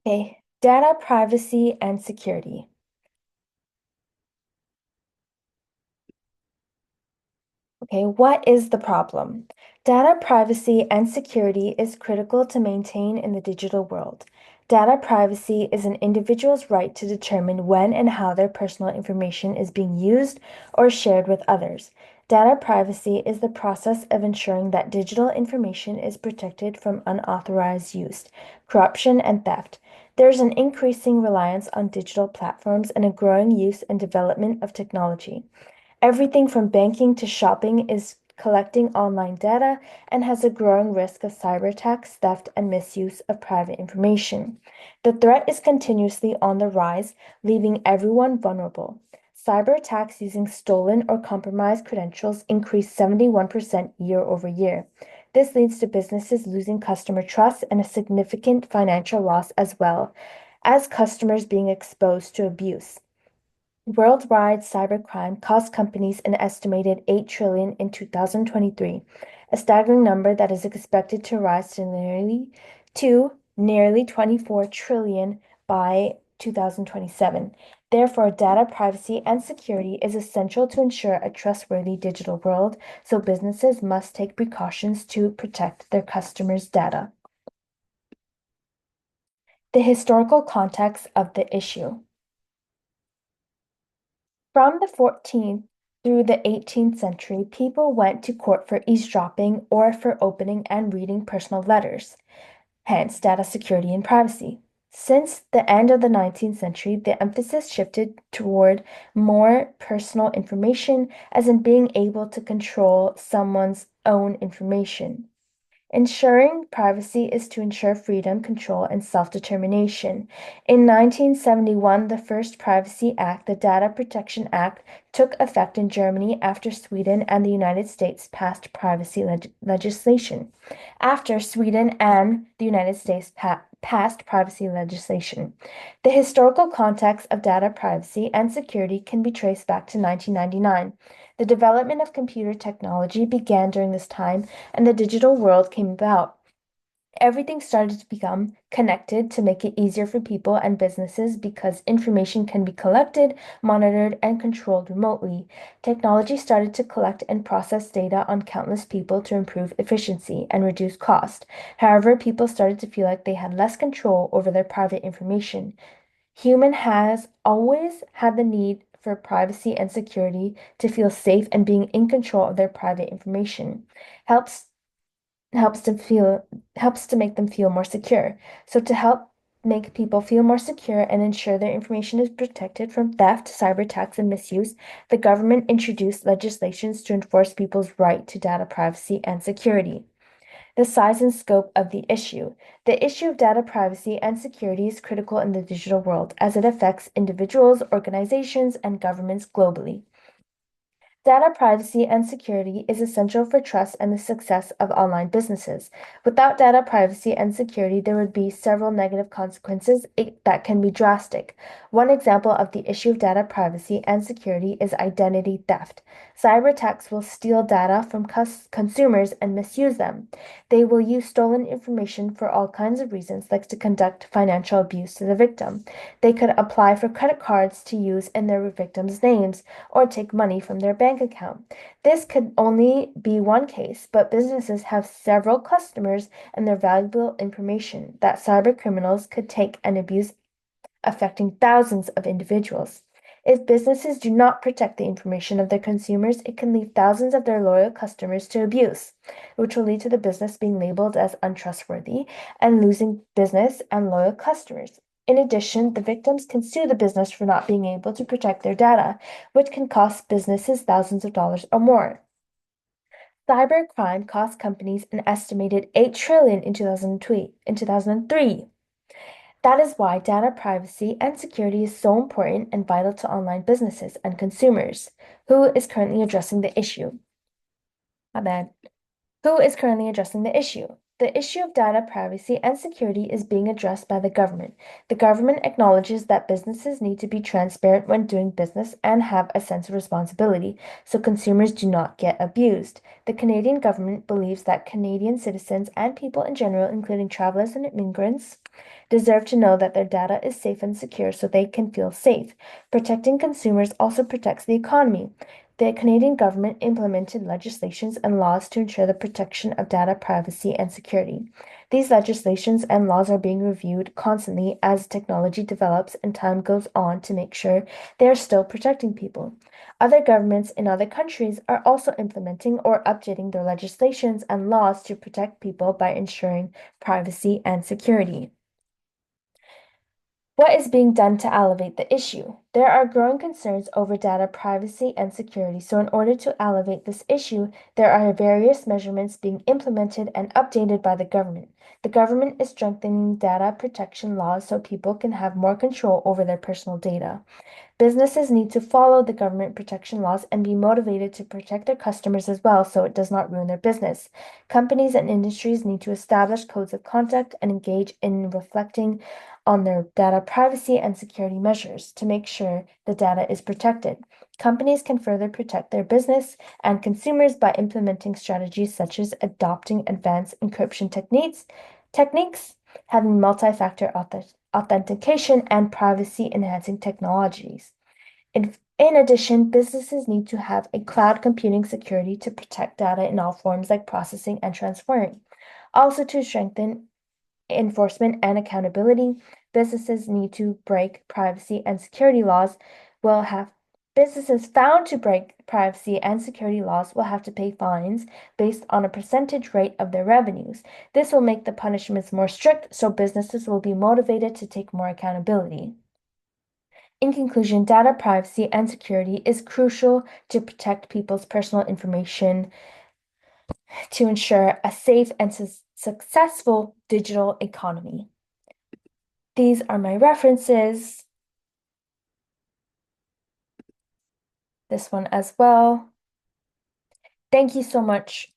Okay, data privacy and security. Okay, what is the problem? Data privacy and security is critical to maintain in the digital world. Data privacy is an individual's right to determine when and how their personal information is being used or shared with others. Data privacy is the process of ensuring that digital information is protected from unauthorized use, corruption, and theft. There's an increasing reliance on digital platforms and a growing use and development of technology. Everything from banking to shopping is collecting online data and has a growing risk of cyber attacks, theft, and misuse of private information. The threat is continuously on the rise, leaving everyone vulnerable. Cyber attacks using stolen or compromised credentials increased 71% year over year. This leads to businesses losing customer trust and a significant financial loss as well as customers being exposed to abuse. Worldwide cybercrime cost companies an estimated 8 trillion in 2023, a staggering number that is expected to rise to nearly 24 trillion by 2027. Therefore, data privacy and security is essential to ensure a trustworthy digital world, so businesses must take precautions to protect their customers' data. The historical context of the issue. From the 14th through the 18th century, people went to court for eavesdropping or for opening and reading personal letters, hence data security and privacy. Since the end of the 19th century, the emphasis shifted toward more personal information, as in being able to control someone's own information. Ensuring privacy is to ensure freedom, control, and self-determination. In 1971, the first Privacy Act, the Data Protection Act, took effect in Germany after Sweden and the United States passed privacy legislation. After Sweden and the United States passed privacy legislation. The historical context of data privacy and security can be traced back to 1999. The development of computer technology began during this time and the digital world came about. Everything started to become connected to make it easier for people and businesses because information can be collected, monitored, and controlled remotely. Technology started to collect and process data on countless people to improve efficiency and reduce cost. However, people started to feel like they had less control over their private information. Human has always had the need for privacy and security to feel safe and being in control of their private information helps helps to feel helps to make them feel more secure. So to help make people feel more secure and ensure their information is protected from theft, cyber attacks, and misuse, the government introduced legislations to enforce people's right to data privacy and security. The size and scope of the issue. The issue of data privacy and security is critical in the digital world as it affects individuals, organizations, and governments globally. Data privacy and security is essential for trust and the success of online businesses. Without data privacy and security, there would be several negative consequences that can be drastic. One example of the issue of data privacy and security is identity theft. Cyber attacks will steal data from consumers and misuse them. They will use stolen information for all kinds of reasons, like to conduct financial abuse to the victim. They could apply for credit cards to use in their victims' names or take money from their bank account. This could only be one case, but businesses have several customers and their valuable information that cyber criminals could take and abuse, affecting thousands of individuals. If businesses do not protect the information of their consumers, it can leave thousands of their loyal customers to abuse, which will lead to the business being labeled as untrustworthy and losing business and loyal customers. In addition, the victims can sue the business for not being able to protect their data, which can cost businesses thousands of dollars or more. Cybercrime cost companies an estimated 8 trillion in 2003. That is why data privacy and security is so important and vital to online businesses and consumers. Who is currently addressing the issue? My bad. Who is currently addressing the issue? The issue of data privacy and security is being addressed by the government. The government acknowledges that businesses need to be transparent when doing business and have a sense of responsibility so consumers do not get abused. The Canadian government believes that Canadian citizens and people in general, including travelers and immigrants, deserve to know that their data is safe and secure so they can feel safe. Protecting consumers also protects the economy. The Canadian government implemented legislations and laws to ensure the protection of data privacy and security. These legislations and laws are being reviewed constantly as technology develops and time goes on to make sure they are still protecting people. Other governments in other countries are also implementing or updating their legislations and laws to protect people by ensuring privacy and security. What is being done to elevate the issue? There are growing concerns over data privacy and security, so in order to elevate this issue, there are various measurements being implemented and updated by the government. The government is strengthening data protection laws so people can have more control over their personal data. Businesses need to follow the government protection laws and be motivated to protect their customers as well so it does not ruin their business. Companies and industries need to establish codes of conduct and engage in reflecting on their data privacy and security measures to make sure the data is protected. Companies can further protect their business and consumers by implementing strategies such as adopting advanced encryption techniques, having multi-factor authentication, and privacy-enhancing technologies. In addition, businesses need to have a cloud computing security to protect data in all forms like processing and transferring. Also, to strengthen enforcement and accountability, businesses need to break privacy and security laws will have businesses found to break privacy and security laws will have to pay fines based on a percentage rate of their revenues. This will make the punishments more strict so businesses will be motivated to take more accountability. In conclusion, data privacy and security is crucial to protect people's personal information to ensure a safe and successful digital economy. These are my references. This one as well. Thank you so much